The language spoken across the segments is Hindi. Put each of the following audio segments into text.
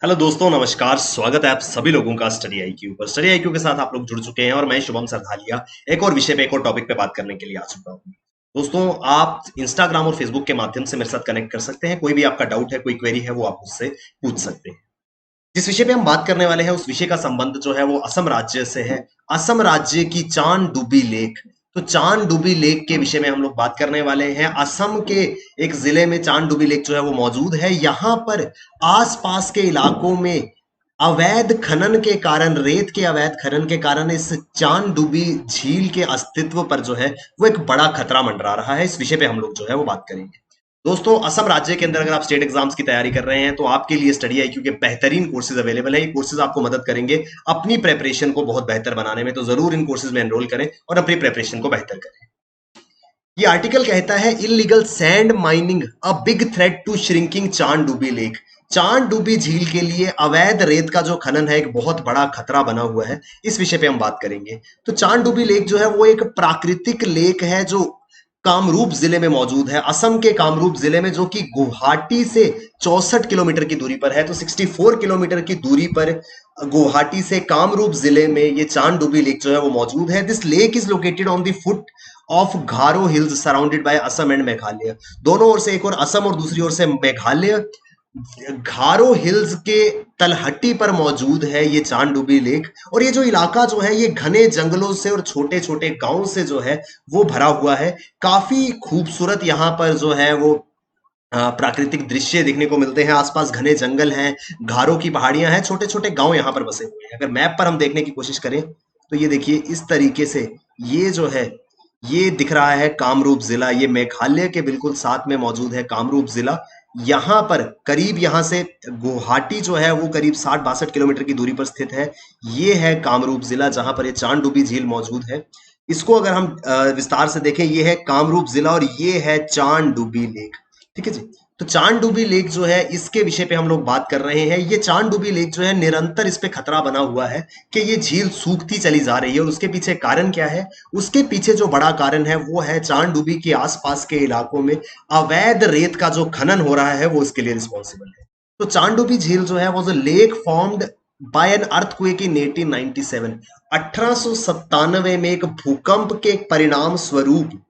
हेलो दोस्तों, नमस्कार। स्वागत है आप सभी लोगों का स्टडी आईक्यू पर। स्टडी आईक्यू के साथ आप लोग जुड़ चुके हैं और मैं शुभम सरधालिया एक और विषय पे एक और टॉपिक पे बात करने के लिए आ चुका हूँ। दोस्तों, आप इंस्टाग्राम और फेसबुक के माध्यम से मेरे साथ कनेक्ट कर सकते हैं। कोई भी आपका डाउट है, कोई क्वेरी है, वो आप मुझसे पूछ सकते हैं। जिस विषय पे हम बात करने वाले हैं उस विषय का संबंध जो है वो असम राज्य से है। असम राज्य की चांदडुबी लेक। तो चांदडुबी लेक के विषय में हम लोग बात करने वाले हैं। असम के एक जिले में चांदडुबी लेक जो है वो मौजूद है। यहाँ पर आसपास के इलाकों में अवैध खनन के कारण, रेत के अवैध खनन के कारण इस चांदडुबी झील के अस्तित्व पर जो है वो एक बड़ा खतरा मंडरा रहा है। इस विषय पे हम लोग जो है वो बात करेंगे। दोस्तों, असम राज्य के अंदर अगर आप स्टेट एग्जाम्स की तैयारी कर रहे हैं तो आपके लिए स्टडी आईक्यू के बेहतरीन कोर्सेज अवेलेबल है। ये कोर्सेज आपको मदद करेंगे अपनी प्रेपरेशन को बहुत बेहतर बनाने में। तो जरूर इन कोर्सेज में एनरोल करें और अपनी प्रेपरेशन को बेहतर करें। ये आर्टिकल कहता है illegal sand mining a big threat to shrinking Chandubi lake. Chandubi झील के लिए अवैध रेत का जो खनन है एक बहुत बड़ा खतरा बना हुआ है। इस विषय पे हम बात करेंगे। तो चांदडुबी लेक जो है वो एक प्राकृतिक लेक है जो कामरूप जिले में मौजूद है। असम के कामरूप जिले में, जो कि गुवाहाटी से 64 किलोमीटर की दूरी पर है। तो 64 किलोमीटर की दूरी पर गुवाहाटी से कामरूप जिले में ये चांदडुबी लेक जो है वो मौजूद है। This lake is located on the foot of Gharo hills surrounded by Assam and Meghalaya. दोनों ओर से, एक और असम और दूसरी ओर से मेघालय, घारो हिल्स के तलहटी पर मौजूद है ये चांदडुबी लेक। और ये जो इलाका जो है ये घने जंगलों से और छोटे छोटे गांव से जो है वो भरा हुआ है। काफी खूबसूरत यहाँ पर जो है वो प्राकृतिक दृश्य देखने को मिलते हैं। आसपास घने जंगल हैं, घारों की पहाड़ियां हैं, छोटे छोटे गांव यहाँ पर बसे हुए हैं। अगर मैप पर हम देखने की कोशिश करें तो ये देखिए इस तरीके से ये जो है ये दिख रहा है कामरूप जिला। ये मेघालय के बिल्कुल साथ में मौजूद है कामरूप जिला। यहाँ पर करीब, यहाँ से गुवाहाटी जो है वो करीब 60-62 किलोमीटर की दूरी पर स्थित है। ये है कामरूप जिला जहां पर ये चांदडुबी झील मौजूद है। इसको अगर हम विस्तार से देखें, ये है कामरूप जिला और ये है चांदडुबी लेक। ठीक है जी। तो चांदडुबी लेक जो है इसके विषय पे हम लोग बात कर रहे हैं। ये चांदडुबी लेक जो है निरंतर इस पे खतरा बना हुआ है कि ये झील सूखती चली जा रही है। और उसके पीछे कारण क्या है? उसके पीछे जो बड़ा कारण है वो है चांदडुबी के आसपास के इलाकों में अवैध रेत का जो खनन हो रहा है वो इसके लिए रिस्पॉन्सिबल है। तो चांदडुबी झील जो है वो जो lake formed by an earthquake इन 1897, 1897 में एक भूकंप के परिणाम स्वरूप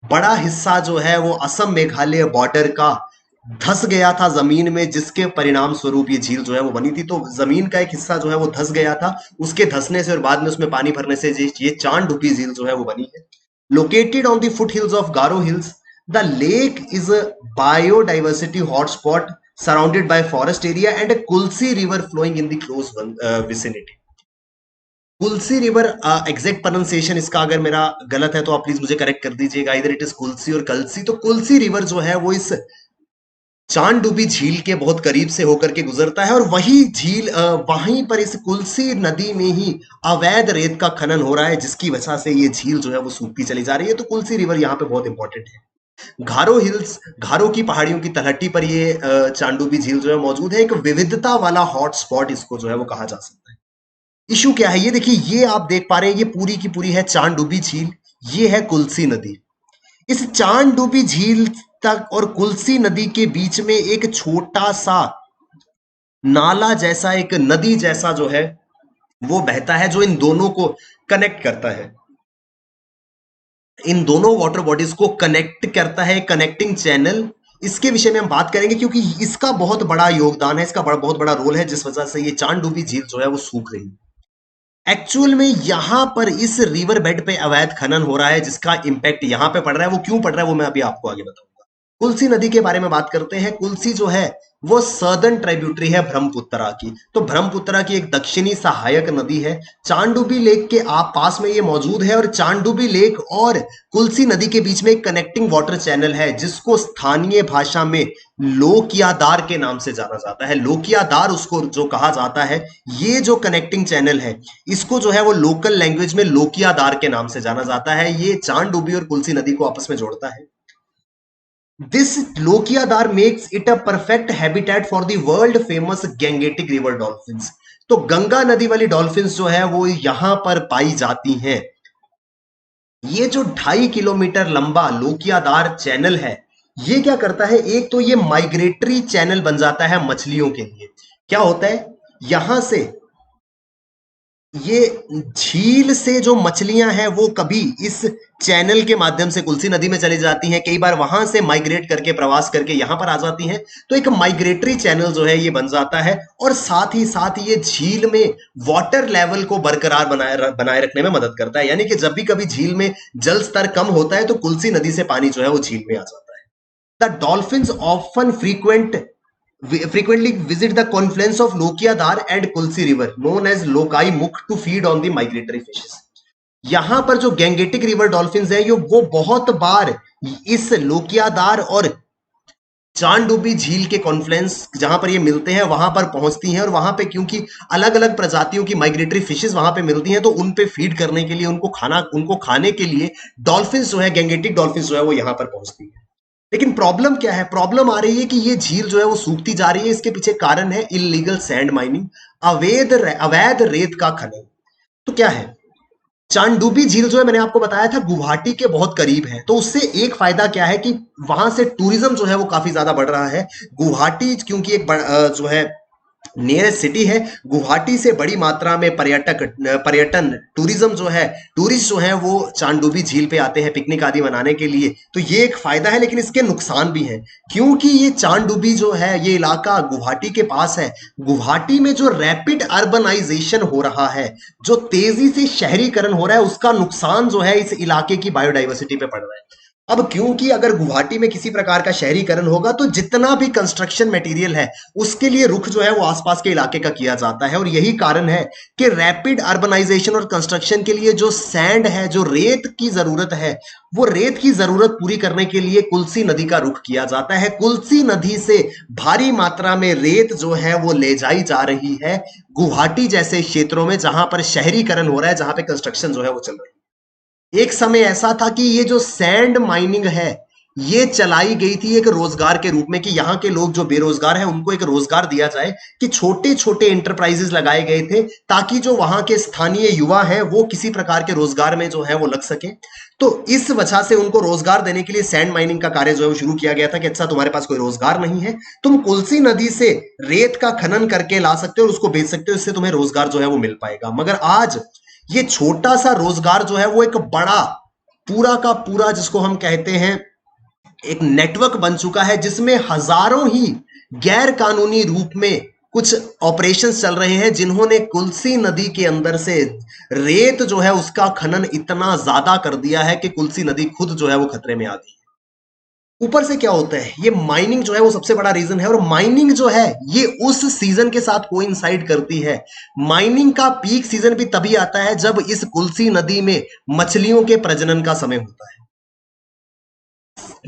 बड़ा हिस्सा जो है वो असम मेघालय बॉर्डर का धस गया था जमीन में, जिसके परिणाम स्वरूप ये झील जो है वो बनी थी। तो जमीन का एक हिस्सा जो है वो धस गया था, उसके धसने से और बाद में उसमें पानी भरने से ये चांदडुबी झील जो है वो बनी है। Located on the foothills of Garo hills, the lake is a biodiversity hotspot surrounded by forest area and Kulsi river flowing in the close vicinity. Kulsi river, exact pronunciation इसका अगर मेरा गलत है तो आप प्लीज मुझे करेक्ट कर दीजिएगा। इधर इट इज कुल्सी और कलसी। तो कुल्सी रिवर जो है वो इस चांदडुबी झील के बहुत करीब से होकर के गुजरता है। और वही झील, वहीं पर इस कुल्सी नदी में ही अवैध रेत का खनन हो रहा है, जिसकी वजह से ये झील जो है वो सूखती चली जा रही है। तो कुल्सी रिवर यहाँ पे बहुत इंपॉर्टेंट है। घारो हिल्स, घारो की पहाड़ियों की तलहटी पर ये चांदडुबी झील जो है मौजूद है। एक विविधता वाला हॉटस्पॉट इसको जो है वो कहा जा सकता है। इशू क्या है? ये देखिए, ये आप देख पा रहे हैं, ये पूरी की पूरी है चांदडुबी झील। ये है कुल्सी नदी। इस चांदडुबी झील तक और कुल्सी नदी के बीच में एक छोटा सा नाला जैसा, एक नदी जैसा जो है वो बहता है, जो इन दोनों को कनेक्ट करता है। इन दोनों वाटर बॉडीज को कनेक्ट करता है, कनेक्टिंग चैनल। इसके विषय में हम बात करेंगे क्योंकि इसका बहुत बड़ा योगदान है, इसका बहुत बड़ा रोल है, जिस वजह से ये चांदडुबी झील जो है वो सूख रही है। एक्चुअल में यहां पर इस रिवर बेड पे अवैध खनन हो रहा है, जिसका इंपैक्ट यहां पे पड़ रहा है। वो क्यों पड़ रहा है वो मैं अभी आपको आगे बताऊंगा। कुल्सी नदी के बारे में बात करते हैं। कुल्सी जो है वो सर्दर्न ट्राइब्यूटरी है ब्रह्मपुत्रा की। तो ब्रह्मपुत्रा की एक दक्षिणी सहायक नदी है। चांदडुबी लेक के पास में ये मौजूद है। और चांदडुबी लेक और कुल्सी नदी के बीच में एक कनेक्टिंग वाटर चैनल है, जिसको स्थानीय भाषा में लोकियादार के नाम से जाना जाता है। लोकियादार उसको जो कहा जाता है, ये जो कनेक्टिंग चैनल है इसको जो है वो लोकल लैंग्वेज में लोकियादार के नाम से जाना जाता है। ये चांदडुबी और कुल्सी नदी को आपस में जोड़ता है। दिस लोकियादार makes it a perfect habitat for the world famous Gangetic river dolphins. तो गंगा नदी वाली डॉल्फिन्स जो है वो यहां पर पाई जाती हैं। ये जो 2.5 किलोमीटर लंबा लोकियादार चैनल है, ये क्या करता है? एक तो ये माइग्रेटरी चैनल बन जाता है मछलियों के लिए। क्या होता है, यहां से ये झील से जो मछलियां हैं वो कभी इस चैनल के माध्यम से कुल्सी नदी में चली जाती हैं, कई बार वहां से माइग्रेट करके प्रवास करके यहां पर आ जाती हैं। तो एक माइग्रेटरी चैनल जो है ये बन जाता है, और साथ ही ये झील में वाटर लेवल को बरकरार बनाए रखने में मदद करता है। यानी कि जब भी कभी झील में जल स्तर कम होता है तो कुल्सी नदी से पानी जो है वो झील में आ जाता है। The dolphins often frequently visit the confluence of Lokia Dar and Kulsi River, known as Lokai Mukh, to feed on the migratory fishes. यहां पर जो गैंगेटिक रिवर डॉल्फिन्स है ये वो बहुत बार इस लोकियादार और चांडुबी झील के कॉन्फ्लुएंस जहां पर ये मिलते हैं वहां पर पहुंचती हैं, और वहां पे क्योंकि अलग अलग प्रजातियों की माइग्रेटरी फिशेस वहां पे मिलती हैं तो उन पे फीड करने के लिए उनको खाने के लिए डॉल्फिन्स जो है, गैंगेटिक डॉल्फिन्स जो है वो यहां पर पहुंचती है। लेकिन प्रॉब्लम क्या है, प्रॉब्लम आ रही है कि ये झील जो है वो सूखती जा रही है। इसके पीछे कारण है इलीगल सैंड माइनिंग, अवैध रेत का खनन। तो क्या है, चांडुबी झील जो है मैंने आपको बताया था गुवाहाटी के बहुत करीब है, तो उससे एक फायदा क्या है कि वहां से टूरिज्म जो है वो काफी ज्यादा बढ़ रहा है। गुवाहाटी क्योंकि एक जो है नियरेस्ट सिटी है, गुवाहाटी से बड़ी मात्रा में पर्यटन टूरिज्म जो है, टूरिस्ट जो है वो चांडुबी झील पे आते हैं पिकनिक आदि मनाने के लिए। तो ये एक फायदा है, लेकिन इसके नुकसान भी हैं, क्योंकि ये चांडुबी जो है ये इलाका गुवाहाटी के पास है। गुवाहाटी में जो रैपिड अर्बनाइजेशन हो रहा है, जो तेजी से शहरीकरण हो रहा है, उसका नुकसान जो है इस इलाके की बायोडाइवर्सिटी पे पड़ रहा है। अब क्योंकि अगर गुवाहाटी में किसी प्रकार का शहरीकरण होगा तो जितना भी कंस्ट्रक्शन मटेरियल है उसके लिए रुख जो है वो आसपास के इलाके का किया जाता है, और यही कारण है कि रैपिड अर्बनाइजेशन और कंस्ट्रक्शन के लिए जो सैंड है, जो रेत की जरूरत है, वो रेत की जरूरत पूरी करने के लिए कुल्सी नदी का रुख किया जाता है। कुल्सी नदी से भारी मात्रा में रेत जो है वो ले जाई जा रही है गुवाहाटी जैसे क्षेत्रों में जहां पर शहरीकरण हो रहा है, जहां पे कंस्ट्रक्शन जो है वो चल रही है। एक समय ऐसा था कि ये जो सैंड माइनिंग है ये चलाई गई थी एक रोजगार के रूप में, कि यहाँ के लोग जो बेरोजगार हैं उनको एक रोजगार दिया जाए, कि छोटे छोटे इंटरप्राइजेस लगाए गए थे ताकि जो वहां के स्थानीय युवा हैं वो किसी प्रकार के रोजगार में जो है वो लग सके। तो इस वजह से उनको रोजगार देने के लिए सैंड माइनिंग का कार्य जो है वो शुरू किया गया था, कि अच्छा तुम्हारे पास कोई रोजगार नहीं है, तुम कुल्सी नदी से रेत का खनन करके ला सकते हो और उसको बेच सकते हो, इससे तुम्हें रोजगार जो है वो मिल पाएगा। मगर आज ये छोटा सा रोजगार जो है वो एक बड़ा पूरा का पूरा जिसको हम कहते हैं एक नेटवर्क बन चुका है, जिसमें हजारों ही गैर कानूनी रूप में कुछ ऑपरेशंस चल रहे हैं, जिन्होंने कुल्सी नदी के अंदर से रेत जो है उसका खनन इतना ज्यादा कर दिया है कि कुल्सी नदी खुद जो है वो खतरे में आ गई। ऊपर से क्या होता है, ये माइनिंग जो है वो सबसे बड़ा रीजन है, और माइनिंग जो है ये उस सीजन के साथ कोइंसाइड करती है। माइनिंग का पीक सीजन भी तभी आता है जब इस कुल्सी नदी में मछलियों के प्रजनन का समय होता है।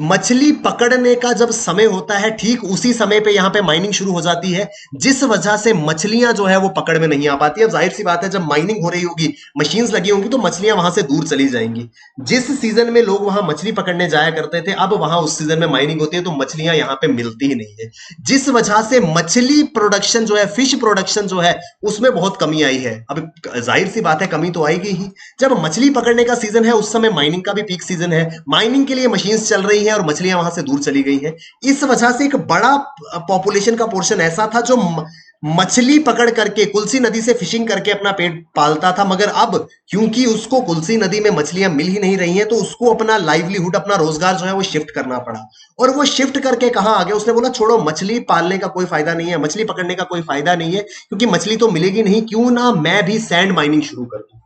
मछली पकड़ने का जब समय होता है ठीक उसी समय पे यहाँ पे माइनिंग शुरू हो जाती है, जिस वजह से मछलियां जो है वो पकड़ में नहीं आ पाती। अब जाहिर सी बात है जब माइनिंग हो रही होगी, मशीन्स लगी होंगी, तो मछलियां वहां से दूर चली जाएंगी। जिस सीजन में लोग वहां मछली पकड़ने जाया करते थे, अब वहां उस सीजन में माइनिंग होती है तो मछलियां यहाँ पे मिलती ही नहीं है, जिस वजह से मछली प्रोडक्शन जो है, फिश प्रोडक्शन जो है उसमें बहुत कमी आई है। अब जाहिर सी बात है कमी तो आएगी ही, जब मछली पकड़ने का सीजन है उस समय माइनिंग का भी पीक सीजन है, माइनिंग के लिए मशीन्स चल रही है और मछलियां वहां से दूर चली गई हैं। इस वजह से एक बड़ा पॉपुलेशन का पोर्शन ऐसा था जो मछली पकड़ करके कुल्सी नदी से फिशिंग करके अपना पेट पालता था, मगर अब क्योंकि उसको कुल्सी नदी में मछलियां मिल ही नहीं रही हैं तो उसको अपना लाइवलीहुड, अपना रोजगार जो है वो शिफ्ट करना पड़ा। और वो शिफ्ट करके कहां आ गया, उसने बोला छोड़ो, मछली पालने का कोई फायदा नहीं है, मछली पकड़ने का कोई फायदा नहीं है, क्योंकि मछली तो मिलेगी नहीं, क्यों ना मैं भी सैंड माइनिंग शुरू कर दूं।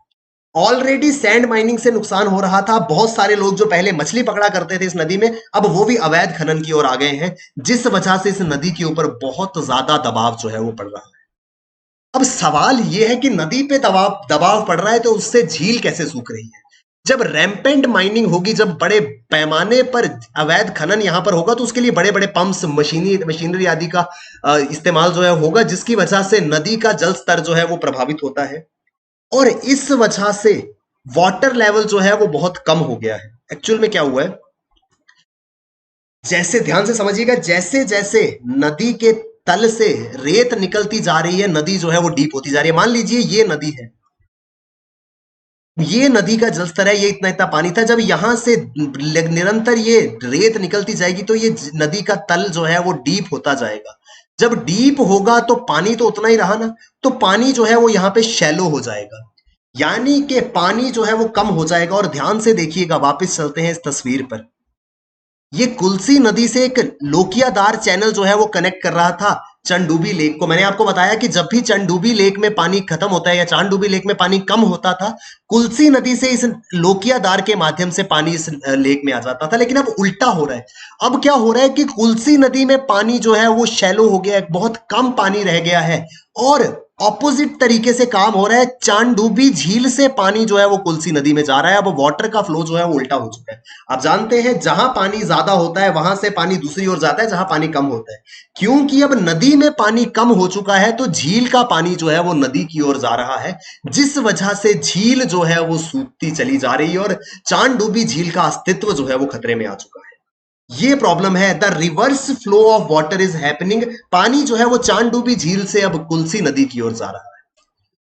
ऑलरेडी सैंड माइनिंग से नुकसान हो रहा था, बहुत सारे लोग जो पहले मछली पकड़ा करते थे इस नदी में अब वो भी अवैध खनन की ओर आ गए हैं, जिस वजह से इस नदी के ऊपर बहुत ज्यादा दबाव जो है वो पड़ रहा है। अब सवाल यह है कि नदी पे दबाव दबाव पड़ रहा है तो उससे झील कैसे सूख रही है। जब रैंपेंट माइनिंग होगी, जब बड़े पैमाने पर अवैध खनन यहां पर होगा तो उसके लिए बड़े बड़े पंप्स, मशीनरी आदि का इस्तेमाल जो है होगा, जिसकी वजह से नदी का जल स्तर जो है वो प्रभावित होता है, और इस वजह से वाटर लेवल जो है वो बहुत कम हो गया है। एक्चुअल में क्या हुआ है, जैसे ध्यान से समझिएगा, जैसे जैसे नदी के तल से रेत निकलती जा रही है, नदी जो है वो डीप होती जा रही है। मान लीजिए ये नदी है, ये नदी का जलस्तर है, ये इतना इतना पानी था, जब यहां से निरंतर ये रेत निकलती जाएगी तो ये नदी का तल जो है वो डीप होता जाएगा। जब डीप होगा तो पानी तो उतना ही रहा ना, तो पानी जो है वो यहाँ पे शैलो हो जाएगा, यानी कि पानी जो है वो कम हो जाएगा। और ध्यान से देखिएगा, वापस चलते हैं इस तस्वीर पर। ये कुल्सी नदी से एक लोकियादार चैनल जो है वो कनेक्ट कर रहा था चंडूबी लेक को। मैंने आपको बताया कि जब भी चंडूबी लेक में पानी खत्म होता है या चांडूबी लेक में पानी कम होता था, कुल्सी नदी से इस लोकियादार के माध्यम से पानी इस लेक में आ जाता था। लेकिन अब उल्टा हो रहा है। अब क्या हो रहा है कि कुल्सी नदी में पानी जो है वो शैलो हो गया है, बहुत कम पानी रह गया है। और ऑपोजिट तरीके से काम हो रहा है, चांडूबी झील से पानी जो है वो कुल्सी नदी में जा रहा है। अब वाटर का फ्लो जो है वो उल्टा हो चुका है। आप जानते हैं जहां पानी ज्यादा होता है वहां से पानी दूसरी ओर जाता है जहां पानी कम होता है। क्योंकि अब नदी में पानी कम हो चुका है तो झील का पानी जो है वो नदी की ओर जा रहा है, जिस वजह से झील जो है वो सूखती चली जा रही है और चांडूबी झील का अस्तित्व जो है वो खतरे में आ चुका है। ये प्रॉब्लम है। The reverse flow of water is happening. पानी जो है वो चांडूबी झील से अब कुल्सी नदी की ओर जा रहा है।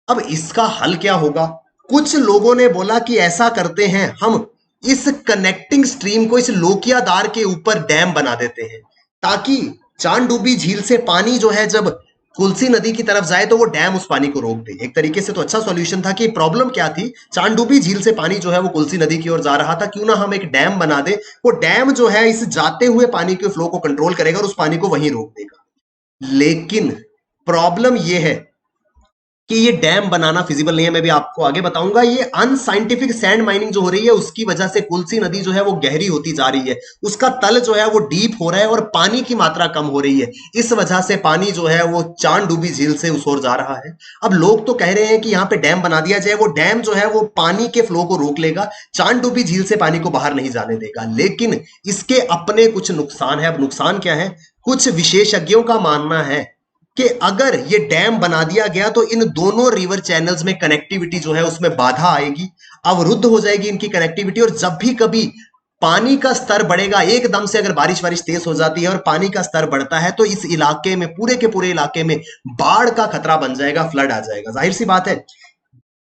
अब इसका हल क्या होगा? कुछ लोगों ने बोला कि ऐसा करते हैं, हम इस कनेक्टिंग स्ट्रीम को इस लोकियादार के ऊपर डैम बना देते हैं, ताकि चांडूबी झील से पानी जो है जब कुल्सी नदी की तरफ जाए तो वो डैम उस पानी को रोक दे। एक तरीके से तो अच्छा सॉल्यूशन था। कि प्रॉब्लम क्या थी, चांडूबी झील से पानी जो है वो कुल्सी नदी की ओर जा रहा था, क्यों ना हम एक डैम बना दे। वो डैम जो है इस जाते हुए पानी के फ्लो को कंट्रोल करेगा और उस पानी को वहीं रोक देगा। लेकिन प्रॉब्लम ये है कि ये डैम बनाना फिजिबल नहीं है। मैं भी आपको आगे बताऊंगा। ये अनसाइंटिफिक सैंड माइनिंग जो हो रही है उसकी वजह से कुल्सी नदी जो है वो गहरी होती जा रही है, उसका तल जो है वो डीप हो रहा है और पानी की मात्रा कम हो रही है। इस वजह से पानी जो है वो चांडूबी झील से उस ओर जा रहा है। अब लोग तो कह रहे हैं कि यहाँ पे डैम बना दिया जाए, वो डैम जो है वो पानी के फ्लो को रोक लेगा, चांडूबी झील से पानी को बाहर नहीं जाने देगा। लेकिन इसके अपने कुछ नुकसान है। अब नुकसान क्या है? कुछ विशेषज्ञों का मानना है कि अगर ये डैम बना दिया गया तो इन दोनों रिवर चैनल्स में कनेक्टिविटी जो है उसमें बाधा आएगी, अवरुद्ध हो जाएगी इनकी कनेक्टिविटी। और जब भी कभी पानी का स्तर बढ़ेगा, एकदम से अगर बारिश तेज हो जाती है और पानी का स्तर बढ़ता है, तो इस इलाके में, पूरे के पूरे इलाके में बाढ़ का खतरा बन जाएगा, फ्लड आ जाएगा। जाहिर सी बात है,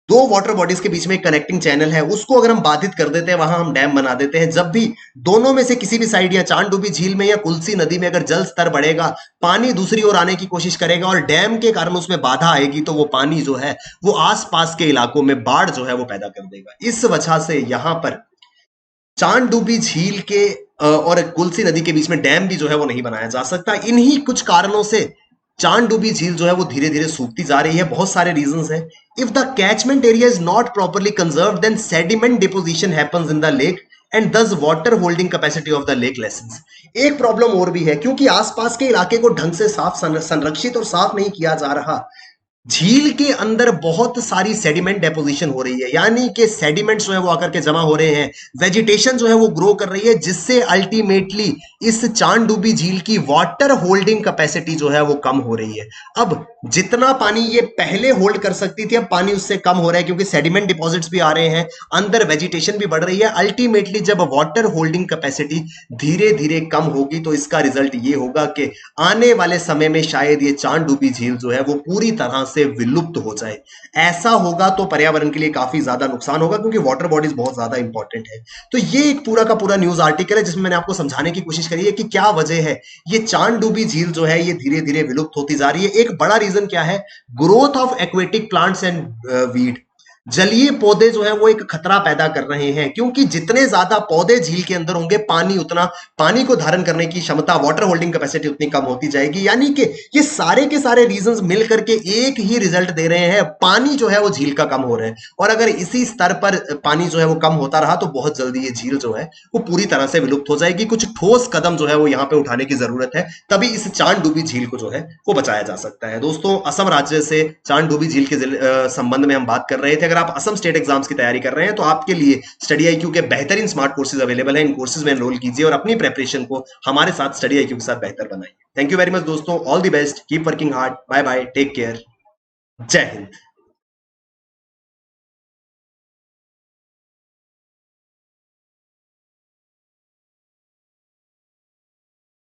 दो वाटर बॉडीज के बीच में एक कनेक्टिंग चैनल है, उसको अगर हम बाधित कर देते हैं, वहां हम डैम बना देते हैं। जब भी दोनों में से किसी भी साइड, या चांडूबी झील में या कुल्सी नदी में अगर जल स्तर बढ़ेगा, पानी दूसरी ओर आने की कोशिश करेगा और डैम के कारण उसमें बाधा आएगी, तो वो पानी जो है वो आसपास के इलाकों में बाढ़ जो है वो पैदा कर देगा। इस वजह से यहां पर चांडूबी झील के और कुल्सी नदी के बीच में डैम भी जो है वो नहीं बनाया जा सकता। इन्हीं कुछ कारणों से चांडूबी झील जो है वो धीरे धीरे सूखती जा रही है। बहुत सारे रीजंस हैं। If the catchment area is not properly conserved, then sediment deposition happens in the lake and thus water holding capacity of the lake lessens. एक प्रॉब्लम और भी है, क्योंकि आसपास के इलाके को ढंग से साफ संरक्षित और साफ नहीं किया जा रहा, झील के अंदर बहुत सारी सेडिमेंट डेपोजिशन हो रही है, यानी कि सेडिमेंट्स जो है वो आकर के जमा हो रहे हैं, वेजिटेशन जो है वो ग्रो कर रही है, जिससे अल्टीमेटली इस चांडूबी झील की वाटर होल्डिंग कैपेसिटी जो है वो कम हो रही है। अब जितना पानी ये पहले होल्ड कर सकती थी, अब पानी उससे कम हो रहा है, क्योंकि सेडिमेंट डिपॉजिट्स भी आ रहे हैं, अंदर वेजिटेशन भी बढ़ रही है। अल्टीमेटली जब वाटर होल्डिंग कैपेसिटी धीरे धीरे कम होगी, तो इसका रिजल्ट ये होगा कि आने वाले समय में शायद ये चांडूबी झील जो है वो पूरी तरह से विलुप्त हो जाए। ऐसा होगा तो पर्यावरण के लिए काफी ज्यादा नुकसान होगा, क्योंकि वाटर बॉडीज बहुत ज्यादा इंपॉर्टेंट है। तो ये एक पूरा का पूरा न्यूज आर्टिकल है जिसमें मैंने आपको समझाने की कोशिश करी है कि क्या वजह है ये चांडूबी झील जो है ये धीरे धीरे विलुप्त होती जा रही है। एक बड़ा रीजन क्या है? Growth of aquatic plants and weed. जलीय पौधे जो है वो एक खतरा पैदा कर रहे हैं, क्योंकि जितने ज्यादा पौधे झील के अंदर होंगे, पानी को धारण करने की क्षमता, वाटर होल्डिंग कैपेसिटी उतनी कम होती जाएगी। यानी कि ये सारे के सारे रीजंस मिल करके एक ही रिजल्ट दे रहे हैं, पानी जो है वो झील का कम हो रहा है। और अगर इसी स्तर पर पानी जो है वो कम होता रहा तो बहुत जल्दी ये झील जो है वो पूरी तरह से विलुप्त हो जाएगी। कुछ ठोस कदम जो है वो यहाँ पे उठाने की जरूरत है, तभी इस चांडूबी झील को जो है वो बचाया जा सकता है। दोस्तों, असम राज्य से चांडूबी झील के संबंध में हम बात कर रहे थे। अगर आप असम स्टेट एग्जाम्स की तैयारी कर रहे हैं तो आपके लिए स्टडी आईक्यू के बेहतरीन स्मार्ट कोर्सेज अवेलेबल हैं। इन कोर्सेज में एनरोल कीजिए और अपनी प्रिपरेशन को हमारे साथ स्टडी आईक्यू के साथ बेहतर बनाइए। थैंक यू वेरी मच दोस्तों, all the best, keep working hard, bye bye, take care, Jai Hind.